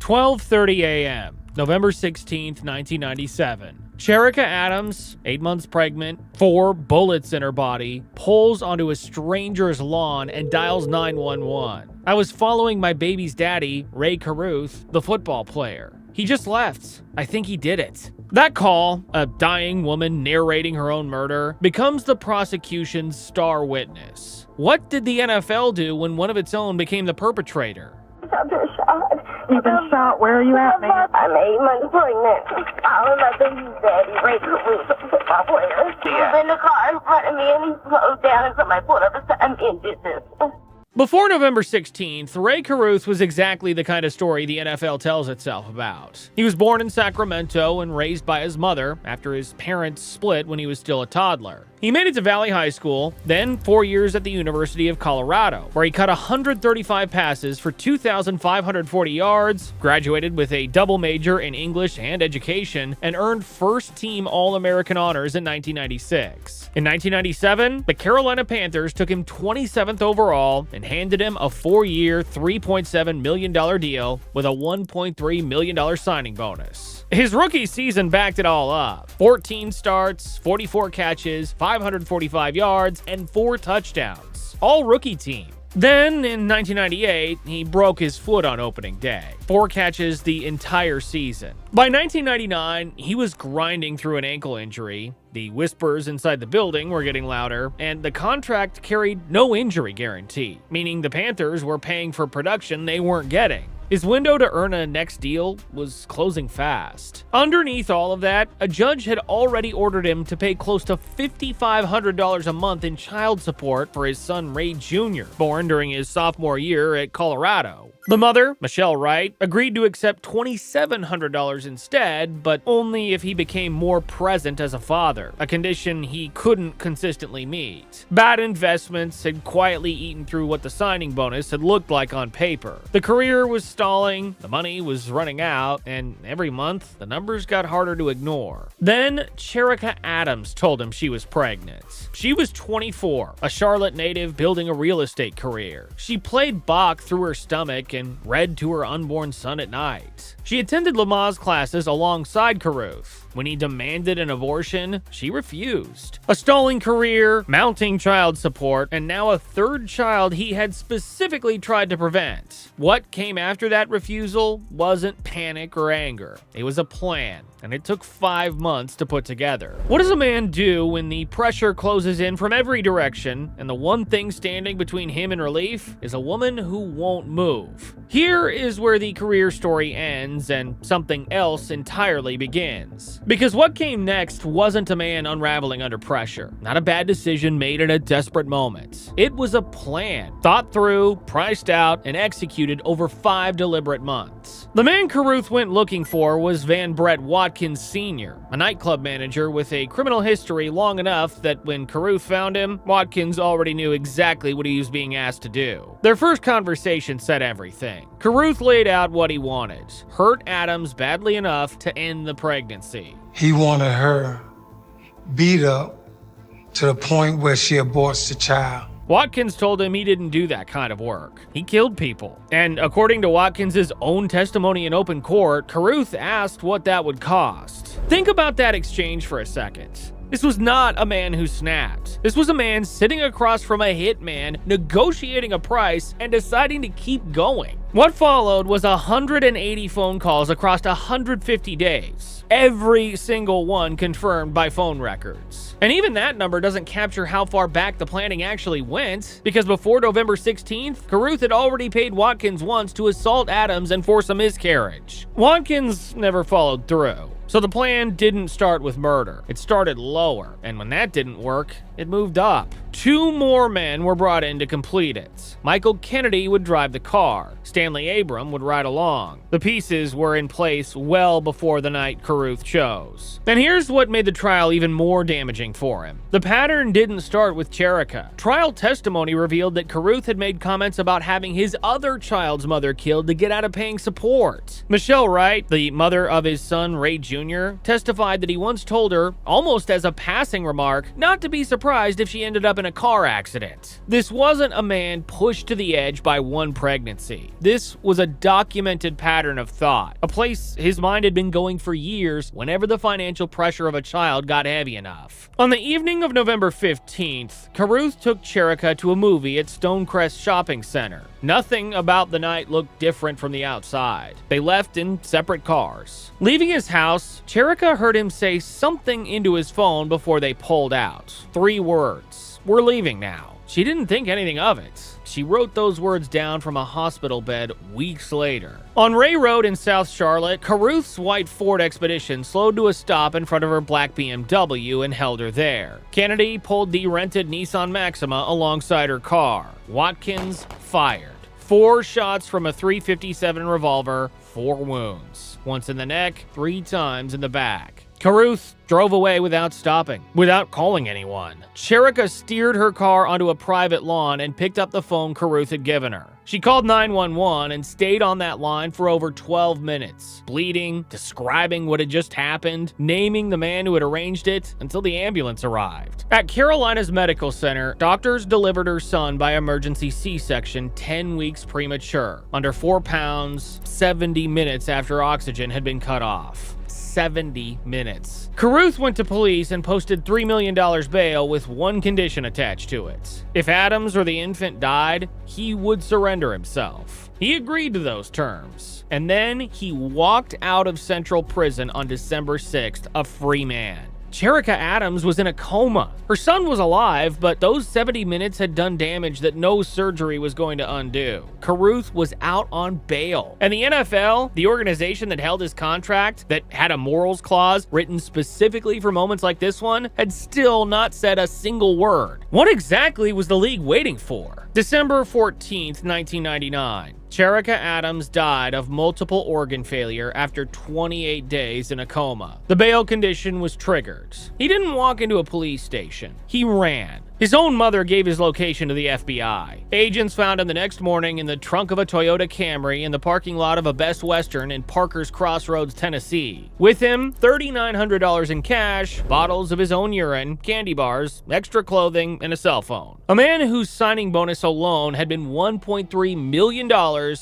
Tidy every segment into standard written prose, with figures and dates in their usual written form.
12:30 a.m., November 16th, 1997. Cherika Adams, 8 months pregnant, 4 bullets in her body, pulls onto a stranger's lawn and dials 911. I was following my baby's daddy, Rae Carruth, the football player. He just left. I think he did it. That call, a dying woman narrating her own murder, becomes the prosecution's star witness. What did the NFL do when one of its own became the perpetrator? I've been shot. You've been shot? Where are you at, man? I'm 8 months pregnant. I was my baby's daddy, Rae Carruth, the football player. He was in the car in front of me and he slowed down and put my foot up beside me and did this. Before November 16th, Rae Carruth was exactly the kind of story the NFL tells itself about. He was born in Sacramento and raised by his mother after his parents split when he was still a toddler. He made it to Valley High School, then 4 years at the University of Colorado, where he caught 135 passes for 2,540 yards, graduated with a double major in English and education, and earned first-team All-American honors in 1996. In 1997, the Carolina Panthers took him 27th overall and handed him a 4-year, $3.7 million deal with a $1.3 million signing bonus. His rookie season backed it all up. 14 starts, 44 catches, 545 yards, and 4 touchdowns. All rookie team. Then, in 1998, he broke his foot on opening day. 4 catches the entire season. By 1999, he was grinding through an ankle injury. The whispers inside the building were getting louder, and the contract carried no injury guarantee, meaning the Panthers were paying for production they weren't getting. His window to earn a next deal was closing fast. Underneath all of that, a judge had already ordered him to pay close to $5,500 a month in child support for his son Ray Jr., born during his sophomore year at Colorado. The mother, Michelle Wright, agreed to accept $2,700 instead, but only if he became more present as a father, a condition he couldn't consistently meet. Bad investments had quietly eaten through what the signing bonus had looked like on paper. The career was stalling, the money was running out, and every month, the numbers got harder to ignore. Then, Cherika Adams told him she was pregnant. She was 24, a Charlotte native building a real estate career. She played Bach through her stomach and read to her unborn son at night. She attended Lamaze classes alongside Carruth. When he demanded an abortion, she refused. A stalling career, mounting child support, and now a 3rd child he had specifically tried to prevent. What came after that refusal wasn't panic or anger. It was a plan, and it took 5 months to put together. What does a man do when the pressure closes in from every direction, and the one thing standing between him and relief is a woman who won't move? Here is where the career story ends and something else entirely begins. Because what came next wasn't a man unraveling under pressure, not a bad decision made in a desperate moment. It was a plan, thought through, priced out, and executed over 5 deliberate months. The man Carruth went looking for was Van Brett Watkins Sr., a nightclub manager with a criminal history long enough that when Carruth found him, Watkins already knew exactly what he was being asked to do. Their first conversation said everything. Carruth laid out what he wanted: hurt Adams badly enough to end the pregnancy. He wanted her beat up to the point where she aborts the child. Watkins told him he didn't do that kind of work. He killed people. And according to Watkins' own testimony in open court, Carruth asked what that would cost. Think about that exchange for a second. This was not a man who snapped. This was a man sitting across from a hitman, negotiating a price, and deciding to keep going. What followed was 180 phone calls across 150 days. Every single one confirmed by phone records. And even that number doesn't capture how far back the planning actually went, because before November 16th, Carruth had already paid Watkins once to assault Adams and force a miscarriage. Watkins never followed through. So the plan didn't start with murder. It started lower, and when that didn't work, it moved up. 2 more men were brought in to complete it. Michael Kennedy would drive the car. Stanley Abram would ride along. The pieces were in place well before the night Carruth chose. And here's what made the trial even more damaging for him. The pattern didn't start with Cherika. Trial testimony revealed that Carruth had made comments about having his other child's mother killed to get out of paying support. Michelle Wright, the mother of his son Ray Jr., Jr., testified that he once told her, almost as a passing remark, not to be surprised if she ended up in a car accident. This wasn't a man pushed to the edge by one pregnancy. This was a documented pattern of thought, a place his mind had been going for years whenever the financial pressure of a child got heavy enough. On the evening of November 15th, Carruth took Cherica to a movie at Stonecrest Shopping Center. Nothing about the night looked different from the outside. They left in separate cars. Leaving his house, Cherica heard him say something into his phone before they pulled out. 3 words. "We're leaving now." She didn't think anything of it. She wrote those words down from a hospital bed weeks later. On Rae Road in South Charlotte, Carruth's white Ford Expedition slowed to a stop in front of her black BMW and held her there. Kennedy pulled the rented Nissan Maxima alongside her car. Watkins fired. 4 shots from a .357 revolver, 4 wounds. Once in the neck, 3 times in the back. Carruth drove away without stopping, without calling anyone. Cherica steered her car onto a private lawn and picked up the phone Carruth had given her. She called 911 and stayed on that line for over 12 minutes, bleeding, describing what had just happened, naming the man who had arranged it, until the ambulance arrived. At Carolina's Medical Center, doctors delivered her son by emergency C-section 10 weeks premature, under 4 pounds, 70 minutes after oxygen had been cut off. 70 minutes. Carruth went to police and posted $3 million bail with one condition attached to it. If Adams or the infant died, he would surrender himself. He agreed to those terms. And then he walked out of Central Prison on December 6th, a free man. Cherica Adams was in a coma. Her son was alive, but those 70 minutes had done damage that no surgery was going to undo. Carruth was out on bail. And the NFL, the organization that held his contract, that had a morals clause written specifically for moments like this one, had still not said a single word. What exactly was the league waiting for? December 14th, 1999. Cherica Adams died of multiple organ failure after 28 days in a coma. The bail condition was triggered. He didn't walk into a police station. He ran. His own mother gave his location to the FBI. Agents found him the next morning in the trunk of a Toyota Camry in the parking lot of a Best Western in Parker's Crossroads, Tennessee. With him, $3,900 in cash, bottles of his own urine, candy bars, extra clothing, and a cell phone. A man whose signing bonus alone had been $1.3 million,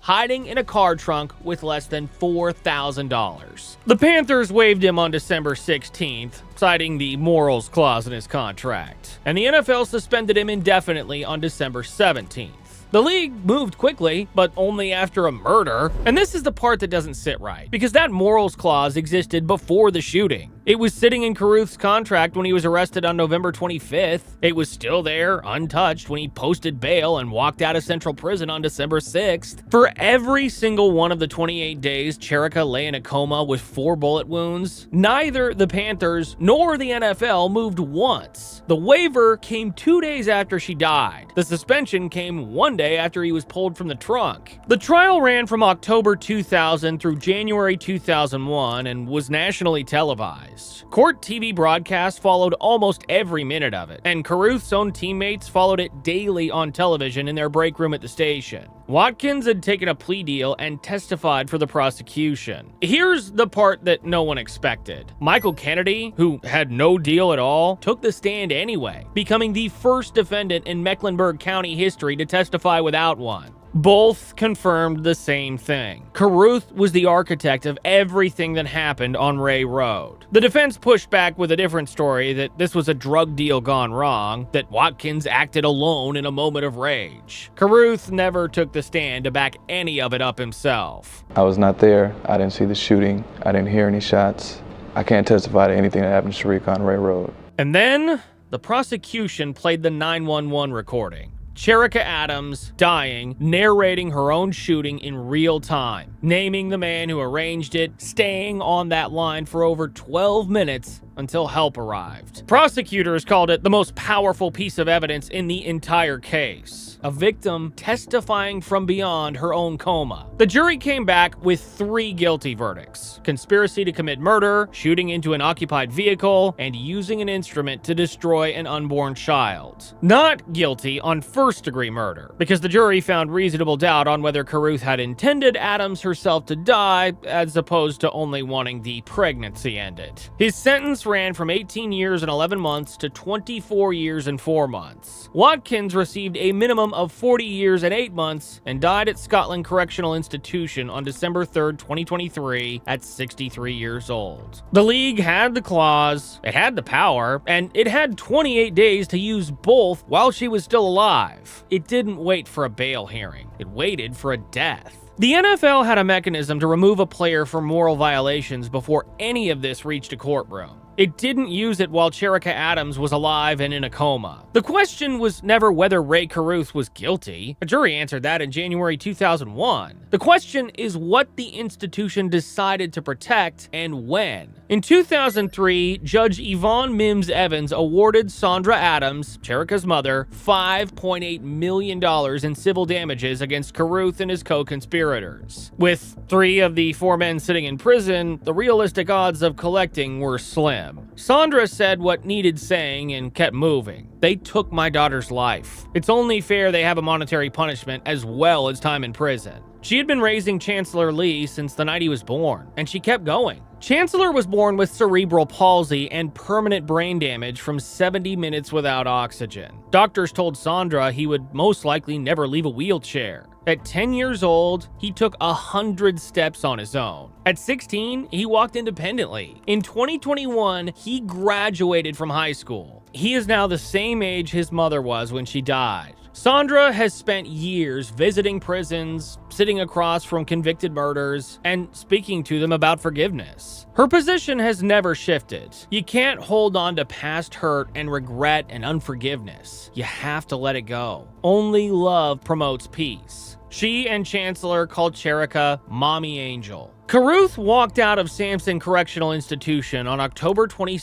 hiding in a car trunk with less than $4,000. The Panthers waived him on December 16th, citing the morals clause in his contract, and the NFL suspended him indefinitely on December 17th. The league moved quickly, but only after a murder. And this is the part that doesn't sit right, because that morals clause existed before the shooting. It was sitting in Carruth's contract when he was arrested on November 25th. It was still there, untouched, when he posted bail and walked out of Central Prison on December 6th. For every single one of the 28 days Cherica lay in a coma with 4 bullet wounds, neither the Panthers nor the NFL moved once. The waiver came 2 days after she died. The suspension came 1 day after he was pulled from the trunk. The trial ran from October 2000 through January 2001 and was nationally televised. Court TV broadcasts followed almost every minute of it, and Carruth's own teammates followed it daily on television in their break room at the station. Watkins had taken a plea deal and testified for the prosecution. Here's the part that no one expected. Michael Kennedy, who had no deal at all, took the stand anyway, becoming the first defendant in Mecklenburg County history to testify without one. Both confirmed the same thing. Carruth was the architect of everything that happened on Rae Road. The defense pushed back with a different story, that this was a drug deal gone wrong, that Watkins acted alone in a moment of rage. Carruth never took the stand to back any of it up himself. I was not there. I didn't see the shooting. I didn't hear any shots. I can't testify to anything that happened to Cherica on Rae Road. And then the prosecution played the 911 recording. Cherica Adams dying, narrating her own shooting in real time, naming the man who arranged it, staying on that line for over 12 minutes, until help arrived. Prosecutors called it the most powerful piece of evidence in the entire case. A victim testifying from beyond her own coma. The jury came back with 3 guilty verdicts: conspiracy to commit murder, shooting into an occupied vehicle, and using an instrument to destroy an unborn child. Not guilty on first-degree murder, because the jury found reasonable doubt on whether Carruth had intended Adams herself to die, as opposed to only wanting the pregnancy ended. His sentence ran from 18 years and 11 months to 24 years and 4 months. Watkins received a minimum of 40 years and 8 months and died at Scotland Correctional Institution on December 3rd, 2023 at 63 years old. The league had the clause, it had the power, and it had 28 days to use both while she was still alive. It didn't wait for a bail hearing. It waited for a death. The NFL had a mechanism to remove a player for moral violations before any of this reached a courtroom. It didn't use it while Cherika Adams was alive and in a coma. The question was never whether Rae Carruth was guilty. A jury answered that in January 2001. The question is what the institution decided to protect and when. In 2003, Judge Yvonne Mims Evans awarded Sandra Adams, Cherika's mother, $5.8 million in civil damages against Carruth and his co-conspirators. With 3 of the 4 men sitting in prison, the realistic odds of collecting were slim. Sandra said what needed saying and kept moving. They took my daughter's life. It's only fair they have a monetary punishment as well as time in prison. She had been raising Chancellor Lee since the night he was born, and she kept going. Chancellor was born with cerebral palsy and permanent brain damage from 70 minutes without oxygen. Doctors told Sandra he would most likely never leave a wheelchair. At 10 years old, he took 100 steps on his own. At 16, he walked independently. In 2021, he graduated from high school. He is now the same age his mother was when she died. Sandra has spent years visiting prisons, sitting across from convicted murderers, and speaking to them about forgiveness. Her position has never shifted. You can't hold on to past hurt and regret and unforgiveness. You have to let it go. Only love promotes peace. She and Chancellor called Cherika Mommy Angel. Carruth walked out of Sampson Correctional Institution on October 22,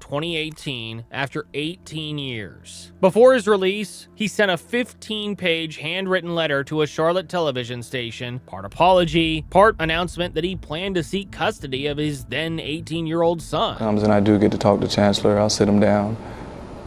2018, after 18 years. Before his release, he sent a 15-page handwritten letter to a Charlotte television station, part apology, part announcement that he planned to seek custody of his then 18-year-old son. And I do get to talk to Chancellor. I'll sit him down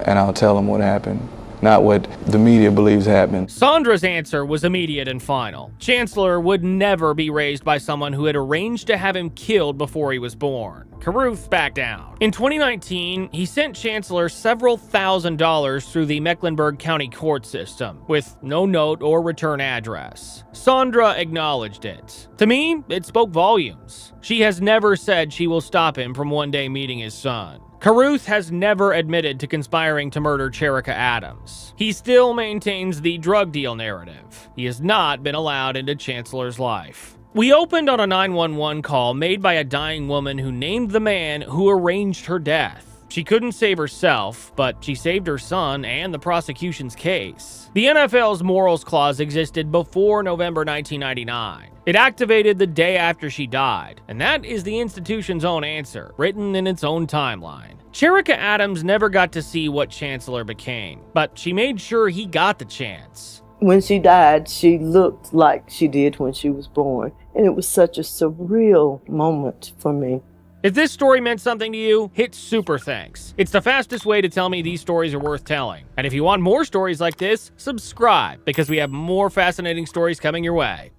and I'll tell him what happened. Not what the media believes happened. Sandra's answer was immediate and final. Chancellor would never be raised by someone who had arranged to have him killed before he was born. Carruth backed down. In 2019, he sent Chancellor several $1,000s through the Mecklenburg County court system, with no note or return address. Sandra acknowledged it. To me, it spoke volumes. She has never said she will stop him from one day meeting his son. Carruth has never admitted to conspiring to murder Cherika Adams. He still maintains the drug deal narrative. He has not been allowed into Chancellor's life. We opened on a 911 call made by a dying woman who named the man who arranged her death. She couldn't save herself, but she saved her son and the prosecution's case. The NFL's morals clause existed before November 1999. It activated the day after she died, and that is the institution's own answer, written in its own timeline. Cherika Adams never got to see what Chancellor became, but she made sure he got the chance. When she died, she looked like she did when she was born, and it was such a surreal moment for me. If this story meant something to you, hit super thanks. It's the fastest way to tell me these stories are worth telling. And if you want more stories like this, subscribe, because we have more fascinating stories coming your way.